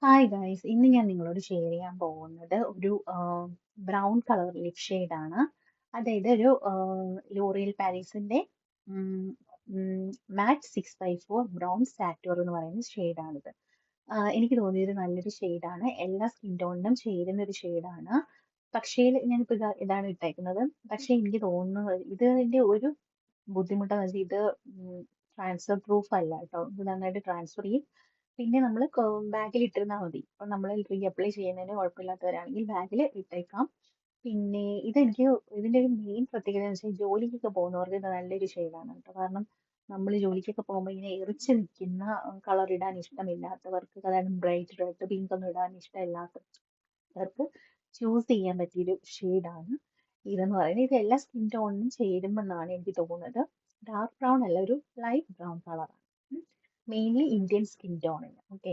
Hi guys, ഇന്ന് ഞാൻ നിങ്ങളോട് ഷെയർ ചെയ്യാൻ പോകുന്നത് ഒരു ബ്രൗൺ കളർ ലിപ് ഷെയ്ഡാണ്. അതായത് ഒരു ലോറിയൽ പാരീസിന്റെ മാറ്റ് 654 ബ്രൗൺ സാറ്റോർ എന്ന് പറയുന്ന ഷെയ്ഡാണിത്. എനിക്ക് തോന്നിയത് നല്ലൊരു ഷെയ്ഡാണ്, എല്ലാ സ്കിൻ ടോണിനും ചേരുന്ന ഒരു ഷെയ്ഡാണ്. പക്ഷേ ഞാനിപ്പോൾ ഇതാണ് ഇട്ടേക്കുന്നത്. പക്ഷേ എനിക്ക് തോന്നുന്നത് ഇതിന്റെ ഒരു ബുദ്ധിമുട്ടെന്ന് വെച്ചാൽ ഇത് ട്രാൻസ്ഫർ പ്രൂഫ് അല്ല കേട്ടോ. ഇത് നന്നായിട്ട് ട്രാൻസ്ഫർ ചെയ്യും. പിന്നെ നമ്മൾ ബാഗിൽ ഇട്ടിരുന്നാൽ മതി. അപ്പം നമ്മൾ റീ അപ്ലൈ ചെയ്യുന്നതിന് കുഴപ്പമില്ലാത്തവരാണെങ്കിൽ ബാഗിൽ ഇട്ടേക്കാം. പിന്നെ ഇതിന്റെ ഒരു മെയിൻ പ്രത്യേകത എന്ന് വെച്ചാൽ ജോലിക്കൊക്കെ പോകുന്നവർക്ക് ഇത് നല്ലൊരു ഷെയ്ഡാണ് കേട്ടോ. കാരണം നമ്മൾ ജോലിക്കൊക്കെ പോകുമ്പോൾ ഇങ്ങനെ എറിച്ച് നിൽക്കുന്ന കളർ ഇടാൻ ഇഷ്ടമില്ലാത്തവർക്ക്, അതായത് ബ്രൈറ്റ് റെഡ് പിങ്ക് ഒന്നും ഇടാൻ ഇഷ്ടമില്ലാത്തവർക്ക് ചൂസ് ചെയ്യാൻ പറ്റിയൊരു ഷെയ്ഡാണ് ഇതെന്ന് പറയുന്നത്. ഇത് എല്ലാ സ്കിൻ ടോണിനും ചേരുമെന്നാണ് എനിക്ക് തോന്നുന്നത്. ഡാർക്ക് ബ്രൗൺ അല്ല, ഒരു ലൈറ്റ് ബ്രൗൺ കളറാണ്. മെയിൻലി ഇന്ത്യൻ സ്കിൻ ടോണിന്. ഓക്കെ,